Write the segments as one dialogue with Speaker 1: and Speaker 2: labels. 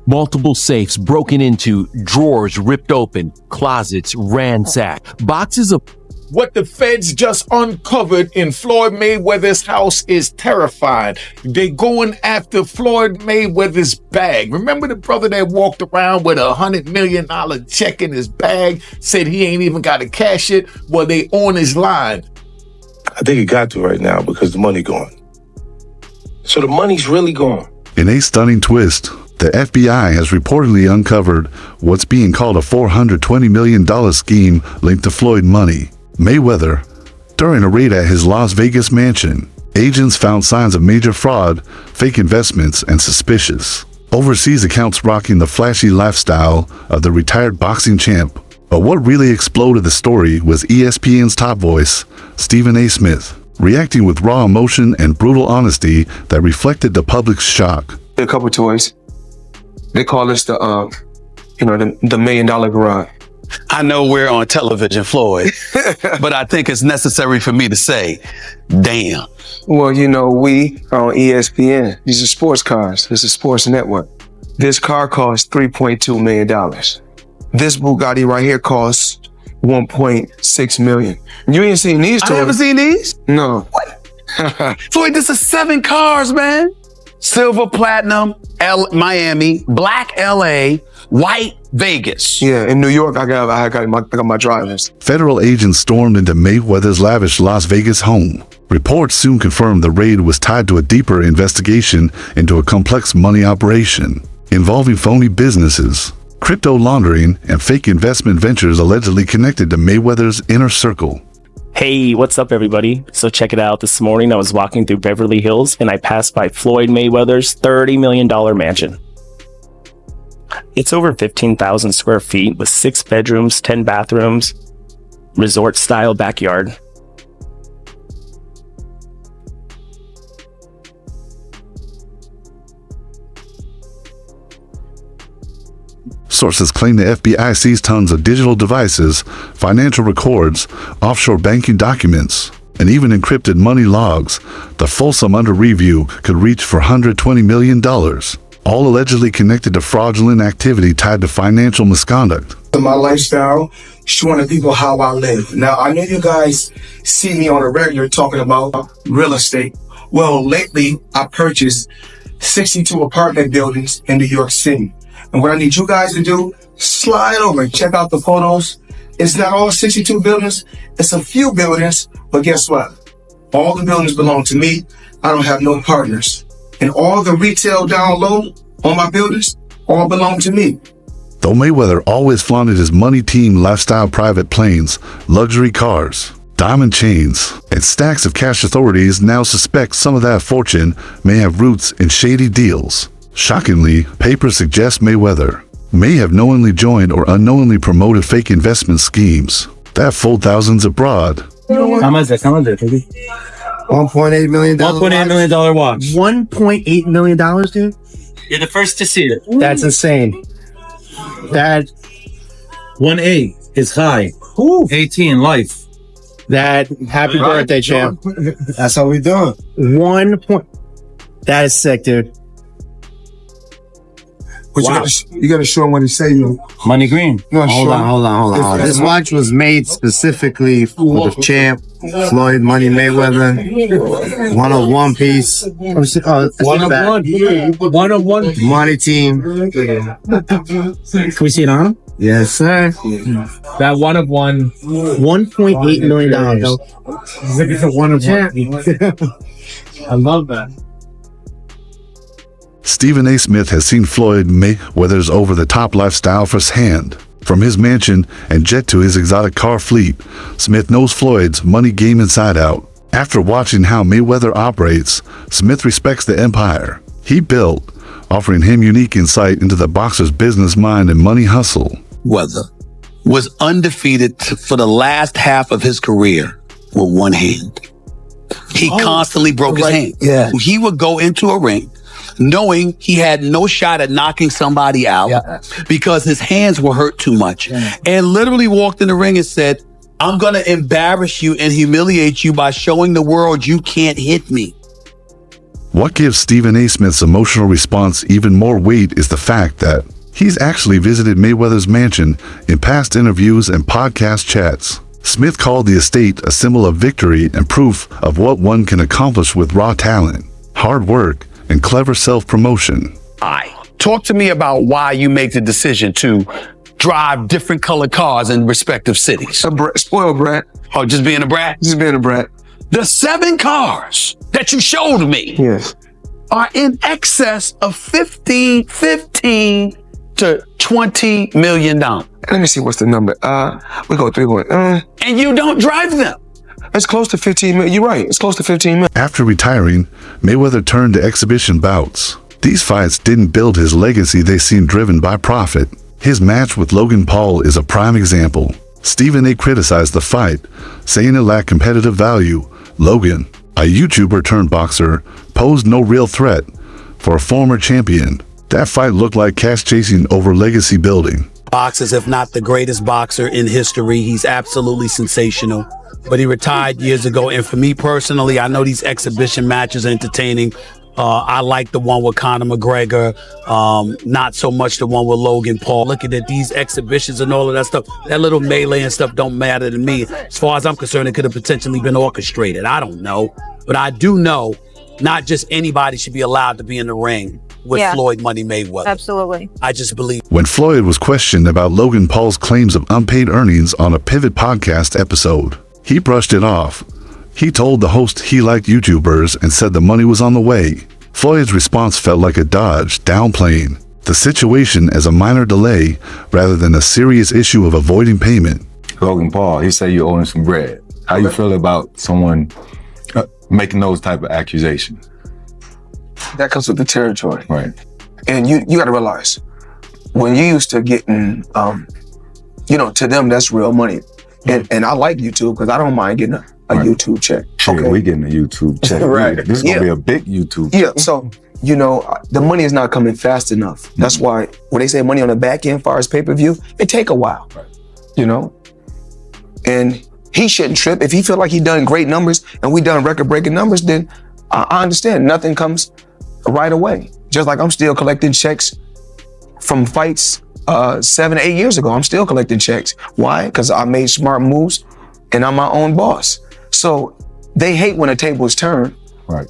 Speaker 1: Multiple safes broken into, drawers ripped open, closets ransacked, boxes of...
Speaker 2: What the feds just uncovered in Floyd Mayweather's house is terrifying. They going after Floyd Mayweather's bag. Remember the brother that walked around with $100 million check in his bag, said he ain't even got to cash it? Well, they on his line.
Speaker 3: I think it got to right now because the money gone. So the money's really gone.
Speaker 4: In a stunning twist, the FBI has reportedly uncovered what's being called a $420 million scheme linked to Floyd money. Mayweather, during a raid at his Las Vegas mansion, agents found signs of major fraud, fake investments, and suspicious overseas accounts rocking the flashy lifestyle of the retired boxing champ. But what really exploded the story was ESPN's top voice, Stephen A. Smith, reacting with raw emotion and brutal honesty that reflected the public's shock.
Speaker 5: A couple toys. They call us the $1 million garage.
Speaker 6: I know we're on television, Floyd, but I think it's necessary for me to say, damn.
Speaker 5: Well, we are on ESPN. These are sports cars. This is a sports network. This car costs $3.2 million. This Bugatti right here costs $1.6 million. You ain't seen these toys.
Speaker 6: I haven't seen these?
Speaker 5: No.
Speaker 6: What? Floyd, this is 7 cars, man. Silver, platinum, Miami, black LA, white Vegas.
Speaker 5: Yeah, in New York, I got my drivers.
Speaker 4: Federal agents stormed into Mayweather's lavish Las Vegas home. Reports soon confirmed the raid was tied to a deeper investigation into a complex money operation involving phony businesses, crypto laundering, and fake investment ventures allegedly connected to Mayweather's inner circle.
Speaker 7: Hey, what's up, everybody? So check it out. This morning I was walking through Beverly Hills and I passed by Floyd Mayweather's $30 million mansion. It's over 15,000 square feet with 6 bedrooms, 10 bathrooms, resort-style backyard.
Speaker 4: Sources claim the FBI seized tons of digital devices, financial records, offshore banking documents, and even encrypted money logs. The full sum under review could reach $420 million, all allegedly connected to fraudulent activity tied to financial misconduct.
Speaker 3: My lifestyle, showing the people how I live. Now, I know you guys see me on a regular talking about real estate. Well, lately, I purchased 62 apartment buildings in New York City. And what I need you guys to do, slide over and check out the photos. It's not all 62 buildings. It's a few buildings, but guess what? All the buildings belong to me. I don't have no partners. And all the retail down low on my buildings all belong to me.
Speaker 4: Though Mayweather always flaunted his money team lifestyle private planes, luxury cars, diamond chains, and stacks of cash, authorities now suspect some of that fortune may have roots in shady deals. Shockingly, papers suggest Mayweather may have knowingly joined or unknowingly promoted fake investment schemes that fooled thousands abroad.
Speaker 8: How much is it, baby?
Speaker 3: $1.8 million.
Speaker 8: $1.8 million watch.
Speaker 9: $1.8 million, dude?
Speaker 8: You're the first to see it.
Speaker 9: That's insane. That
Speaker 8: 1.8 is high. 18 life.
Speaker 9: That happy birthday, champ.
Speaker 3: That's how we doing.
Speaker 9: That is sick, dude.
Speaker 3: But
Speaker 9: Wow.
Speaker 3: you gotta show him what he say.
Speaker 8: Money green.
Speaker 9: Hold on. This watch was made specifically for the champ, Floyd Money Mayweather. 101 piece.
Speaker 8: One of one.
Speaker 9: Money team.
Speaker 8: Can we see it on him?
Speaker 9: Yes, sir.
Speaker 8: That one of one.
Speaker 9: $1.8 million.
Speaker 8: Looking for one of one. I love that.
Speaker 4: Stephen A. Smith has seen Floyd Mayweather's over-the-top lifestyle firsthand. From his mansion and jet to his exotic car fleet, Smith knows Floyd's money game inside out. After watching how Mayweather operates, Smith respects the empire he built, offering him unique insight into the boxer's business mind and money hustle.
Speaker 6: Weather was undefeated for the last half of his career with one hand. He constantly broke his hand.
Speaker 3: Yeah.
Speaker 6: He would go into a ring knowing he had no shot at knocking somebody out because his hands were hurt too much, and literally walked in the ring and said, I'm going to embarrass you and humiliate you by showing the world you can't hit me.
Speaker 4: What gives Stephen A. Smith's emotional response even more weight is the fact that he's actually visited Mayweather's mansion in past interviews and podcast chats. Smith called the estate a symbol of victory and proof of what one can accomplish with raw talent, hard work, and clever self-promotion.
Speaker 6: Talk to me about why you make the decision to drive different colored cars in respective cities.
Speaker 5: Spoiled brat.
Speaker 6: Oh, just being a brat?
Speaker 5: Just being a brat.
Speaker 6: The 7 cars that you showed me
Speaker 5: Yes.
Speaker 6: are in excess of 15 to $20 million.
Speaker 5: Let me see what's the number. We go 3 going.
Speaker 6: And you don't drive them.
Speaker 5: It's close to 15 million. You're right. It's close to 15 million.
Speaker 4: After retiring, Mayweather turned to exhibition bouts. These fights didn't build his legacy, they seemed driven by profit. His match with Logan Paul is a prime example. Stephen A. criticized the fight, saying it lacked competitive value. Logan, a YouTuber turned boxer, posed no real threat for a former champion. That fight looked like cash chasing over legacy building.
Speaker 6: Boxers, if not the greatest boxer in history. He's absolutely sensational. But he retired years ago. And for me personally, I know these exhibition matches are entertaining. I like the one with Conor McGregor, not so much the one with Logan Paul. Looking at these exhibitions and all of that stuff, that little melee and stuff don't matter to me. As far as I'm concerned, it could have potentially been orchestrated. I don't know. But I do know not just anybody should be allowed to be in the ring with Floyd Money Mayweather.
Speaker 10: Absolutely.
Speaker 6: I just believe.
Speaker 4: When Floyd was questioned about Logan Paul's claims of unpaid earnings on a Pivot podcast episode, he brushed it off. He told the host he liked YouTubers and said the money was on the way. Floyd's response felt like a dodge, downplaying the situation as a minor delay rather than a serious issue of avoiding payment.
Speaker 11: Logan Paul, he said you owe him some bread. How you feel about someone making those type of accusations?
Speaker 5: That comes with the territory.
Speaker 11: Right.
Speaker 5: And you got to realize, when you used to getting, to them, that's real money. And I like YouTube because I don't mind getting a YouTube check.
Speaker 11: Sure, we getting a YouTube check.
Speaker 5: Right.
Speaker 11: This is going to be a big YouTube check.
Speaker 5: Yeah, so, the money is not coming fast enough. That's why when they say money on the back end, as far as pay-per-view, it take a while, And he shouldn't trip. If he feel like he done great numbers and we done record-breaking numbers, then I understand. Nothing comes right away. Just like I'm still collecting checks from fights 7 or 8 years ago. I'm still collecting checks. Why? Because I made smart moves and I'm my own boss. So they hate when a table is turned.
Speaker 11: Right.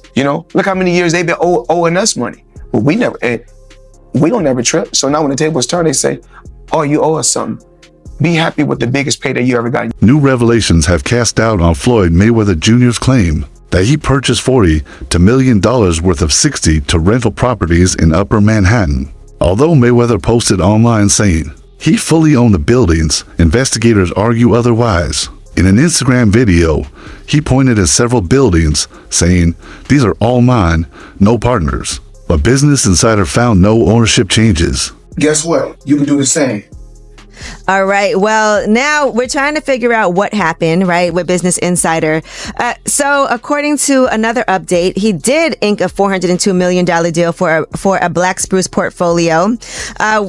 Speaker 5: Look how many years they've been owing us money. But we don't ever trip. So now when the table is turned, they say, oh, you owe us something. Be happy with the biggest payday you ever got.
Speaker 4: New revelations have cast doubt on Floyd Mayweather Jr.'s claim that he purchased $40 to $1 million worth of 60 to rental properties in Upper Manhattan. Although Mayweather posted online saying he fully owned the buildings, investigators argue otherwise. In an Instagram video, he pointed at several buildings, saying, "These are all mine, no partners." But Business Insider found no ownership changes.
Speaker 3: Guess what? You can do the same.
Speaker 10: All right. Well, now we're trying to figure out what happened, right, with Business Insider. So according to another update, he did ink a $402 million deal for a Black Spruce portfolio.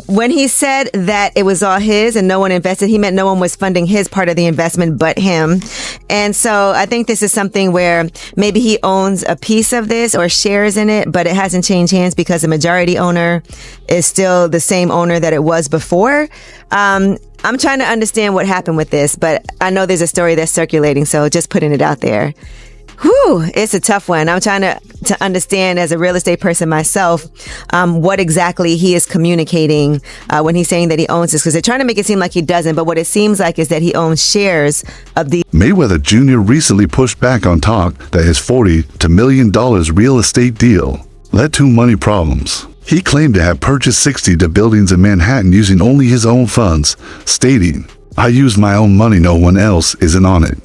Speaker 10: When he said that it was all his and no one invested, he meant no one was funding his part of the investment but him. And so I think this is something where maybe he owns a piece of this or shares in it, but it hasn't changed hands because the majority owner is still the same owner that it was before. I'm trying to understand what happened with this, but I know there's a story that's circulating, so just putting it out there. Whew, it's a tough one. I'm trying to understand as a real estate person myself, what exactly he is communicating when he's saying that he owns this, because they're trying to make it seem like he doesn't, but what it seems like is that he owns shares of the...
Speaker 4: Mayweather Jr. recently pushed back on talk that his $40 to $1 million real estate deal led to money problems. He claimed to have purchased 60 buildings in Manhattan using only his own funds, stating, "I used my own money, no one else isn't on it."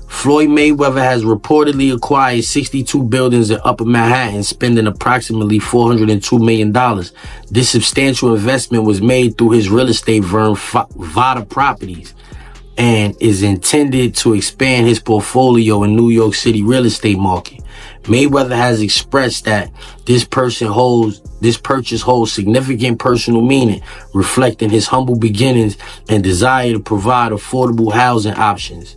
Speaker 12: Floyd Mayweather has reportedly acquired 62 buildings in Upper Manhattan, spending approximately $402 million. This substantial investment was made through his real estate firm, Vada Properties, and is intended to expand his portfolio in New York City real estate market. Mayweather has expressed that this purchase holds significant personal meaning, reflecting his humble beginnings and desire to provide affordable housing options.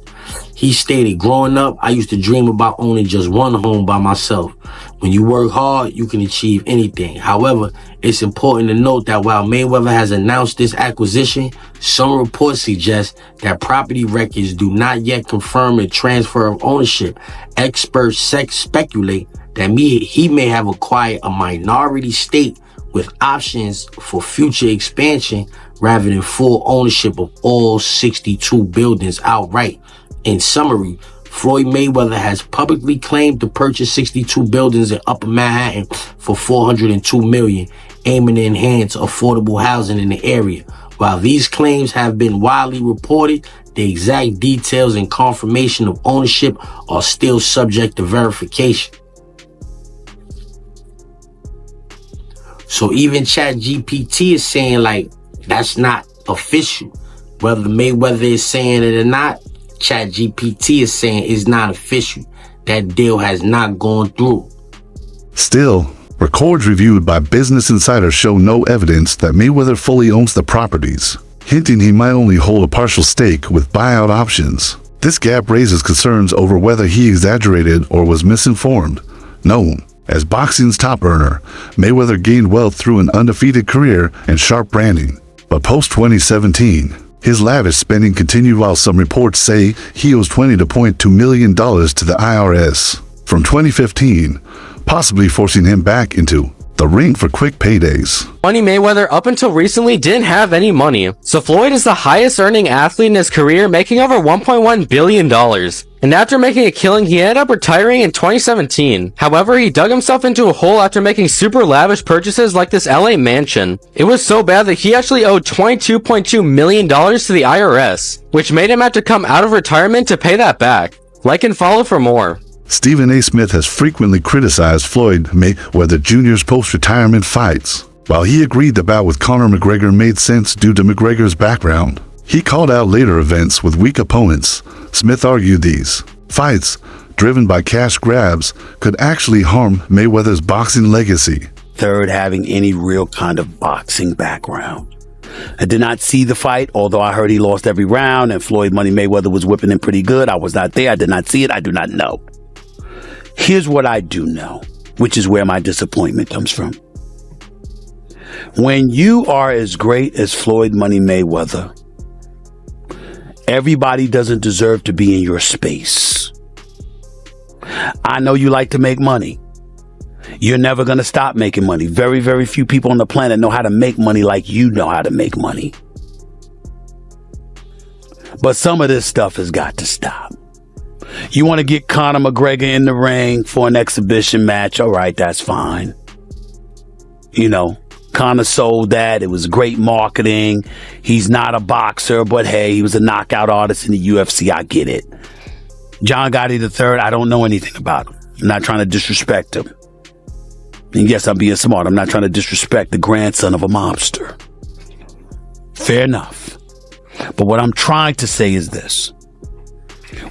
Speaker 12: He stated, growing up, I used to dream about owning just one home by myself. When you work hard, you can achieve anything. However, it's important to note that while Mayweather has announced this acquisition, some reports suggest that property records do not yet confirm a transfer of ownership. Experts speculate that he may have acquired a minority stake with options for future expansion rather than full ownership of all 62 buildings outright. In summary, Floyd Mayweather has publicly claimed to purchase 62 buildings in Upper Manhattan for $402 million, aiming to enhance affordable housing in the area. While these claims have been widely reported, the exact details and confirmation of ownership are still subject to verification. So even ChatGPT is saying, like, that's not official. Whether Mayweather is saying it or not, ChatGPT is saying it's not official. That deal has not gone through.
Speaker 4: Still, records reviewed by Business Insider show no evidence that Mayweather fully owns the properties, hinting he might only hold a partial stake with buyout options. This gap raises concerns over whether he exaggerated or was misinformed. Known as boxing's top earner, Mayweather gained wealth through an undefeated career and sharp branding. But post-2017, his lavish spending continued while some reports say he owes $20.2 million to the IRS from 2015, possibly forcing him back into the ring for quick paydays.
Speaker 13: Money Mayweather up until recently didn't have any money, so Floyd is the highest earning athlete in his career, making over $1.1 billion. And after making a killing, he ended up retiring in 2017. However, he dug himself into a hole after making super lavish purchases like this LA mansion. It was so bad that he actually owed $22.2 million to the IRS, which made him have to come out of retirement to pay that back. Like and follow for more.
Speaker 4: Stephen A. Smith has frequently criticized Floyd Mayweather Jr.'s post-retirement fights. While he agreed the bout with Conor McGregor made sense due to McGregor's background, he called out later events with weak opponents. Smith argued these fights, driven by cash grabs, could actually harm Mayweather's boxing legacy.
Speaker 6: Third, having any real kind of boxing background. I did not see the fight, although I heard he lost every round and Floyd Money Mayweather was whipping him pretty good. I was not there. I did not see it. I do not know. Here's what I do know, which is where my disappointment comes from. When you are as great as Floyd Money Mayweather, everybody doesn't deserve to be in your space. I know you like to make money. You're never going to stop making money. Very, very few people on the planet know how to make money like you know how to make money. But some of this stuff has got to stop. You want to get Conor McGregor in the ring for an exhibition match? All right, that's fine. You know, Conor sold that. It was great marketing. He's not a boxer, but hey, he was a knockout artist in the UFC. I get it. John Gotti III, I don't know anything about him. I'm not trying to disrespect him. And yes, I'm being smart. I'm not trying to disrespect the grandson of a mobster. Fair enough. But what I'm trying to say is this.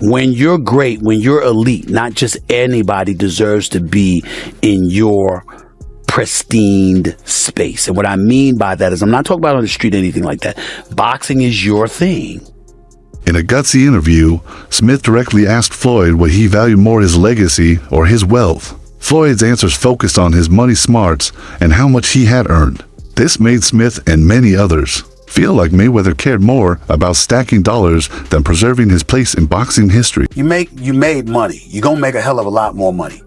Speaker 6: When you're great, when you're elite, not just anybody deserves to be in your pristine space. And what I mean by that is I'm not talking about on the street or anything like that. Boxing is your thing.
Speaker 4: In a gutsy interview, Smith directly asked Floyd what he valued more, his legacy or his wealth. Floyd's answers focused on his money smarts and how much he had earned. This made Smith and many others feel like Mayweather cared more about stacking dollars than preserving his place in boxing history.
Speaker 6: You made money. You're going to make a hell of a lot more money.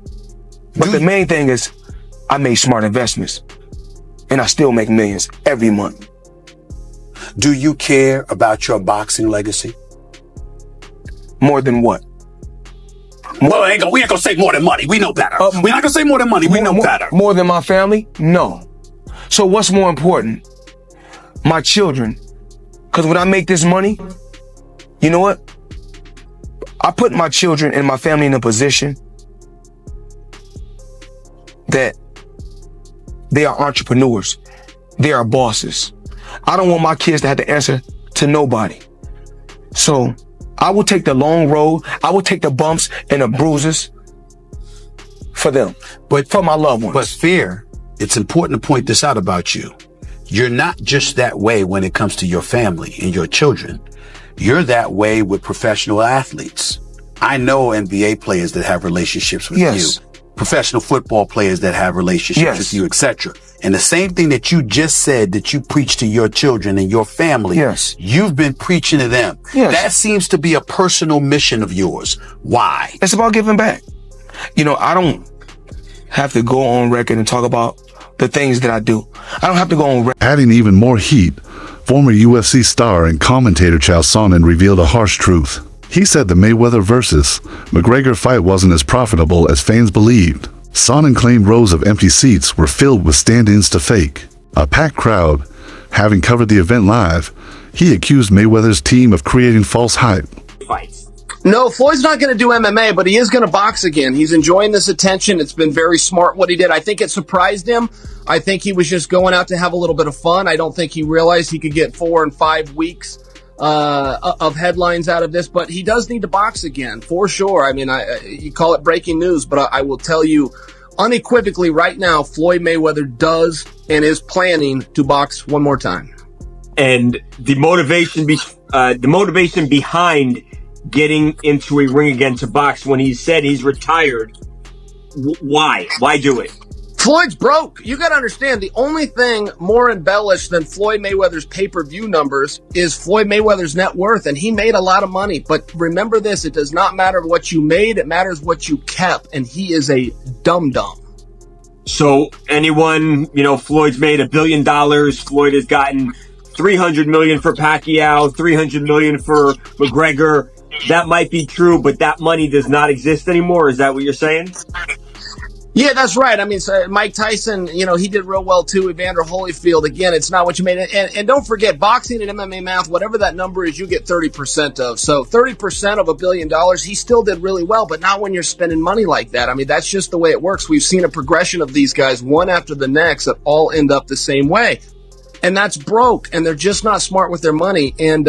Speaker 5: But the main thing is I made smart investments and I still make millions every month.
Speaker 6: Do you care about your boxing legacy?
Speaker 5: More than what?
Speaker 6: Well, we ain't gonna say more than money. We know better. We're not gonna say more than money. We know better.
Speaker 5: More than my family? No. So what's more important? My children. Because when I make this money, you know what? I put my children and my family in a position that they are entrepreneurs. They are bosses. I don't want my kids to have to answer to nobody. So I will take the long road. I will take the bumps and the bruises for them, but for my loved ones.
Speaker 6: But fear, it's important to point this out about you. You're not just that way when it comes to your family and your children.
Speaker 14: You're that way with professional athletes. I know NBA players that have relationships with you. Professional football players that have relationships with you, etc. And the same thing that you just said that you preach to your children and your family, you've been preaching to them. That seems to be a personal mission of yours. Why?
Speaker 5: It's about giving back. You know, I don't have to go on record and talk about the things that I do. I don't have to go on record.
Speaker 4: Adding even more heat, former UFC star and commentator Chael Sonnen revealed a harsh truth. He said the Mayweather versus McGregor fight wasn't as profitable as fans believed. Sonnen claimed rows of empty seats were filled with stand-ins to fake. A packed crowd. Having covered the event live, he accused Mayweather's team of creating false hype.
Speaker 15: No, Floyd's not going to do MMA, but he is going to box again. He's enjoying this attention. It's been very smart what he did. I think it surprised him. I think he was just going out to have a little bit of fun. I don't think he realized he could get 4 and 5 weeks of headlines out of this, but he does need to box again, for sure. I mean, you call it breaking news, but I will tell you unequivocally right now, Floyd Mayweather does and is planning to box one more time.
Speaker 16: And the motivation behind getting into a ring again to box when he said he's retired, why do it?
Speaker 15: Floyd's broke. You got to understand, the only thing more embellished than Floyd Mayweather's pay-per-view numbers is Floyd Mayweather's net worth, and he made a lot of money. But remember this, it does not matter what you made, it matters what you kept, and he is a dum-dum.
Speaker 16: So anyone, Floyd's made $1 billion. Floyd has gotten $300 million for Pacquiao, $300 million for McGregor. That might be true, but that money does not exist anymore. Is that what you're saying?
Speaker 15: Yeah, that's right. I mean, so Mike Tyson, he did real well too. Evander Holyfield, again, it's not what you made. And don't forget, boxing and MMA math, whatever that number is, you get 30% of. So 30% of $1 billion, he still did really well, but not when you're spending money like that. I mean, that's just the way it works. We've seen a progression of these guys, one after the next, that all end up the same way. And that's broke, and they're just not smart with their money. And,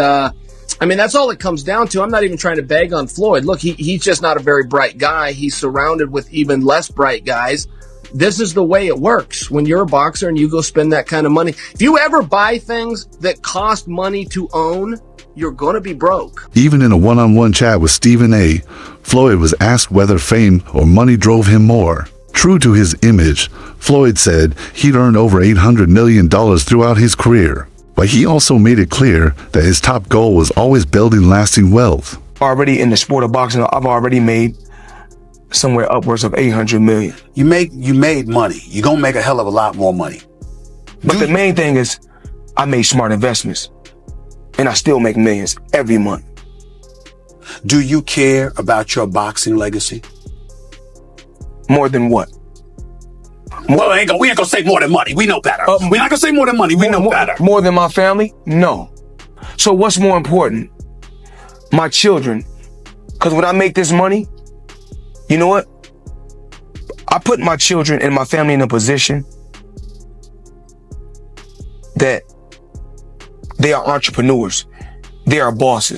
Speaker 15: I mean, that's all it comes down to. I'm not even trying to bag on Floyd. Look, he's just not a very bright guy. He's surrounded with even less bright guys. This is the way it works when you're a boxer and you go spend that kind of money. If you ever buy things that cost money to own, you're going to be broke.
Speaker 4: Even in a one-on-one chat with Stephen A., Floyd was asked whether fame or money drove him more. True to his image, Floyd said he'd earned over $800 million throughout his career. But he also made it clear that his top goal was always building lasting wealth.
Speaker 5: Already in the sport of boxing, I've already made somewhere upwards of $800 million.
Speaker 14: You made money. You're going to make a hell of a lot more money.
Speaker 5: But the main thing is I made smart investments, and I still make millions every month.
Speaker 14: Do you care about your boxing legacy?
Speaker 5: More than what?
Speaker 14: Well, we ain't gonna say more than money. We know better. We're not gonna say more than money. We know better.
Speaker 5: More than my family? No. So what's more important? My children. Because when I make this money, you know what? I put my children and my family in a position that they are entrepreneurs. They are bosses.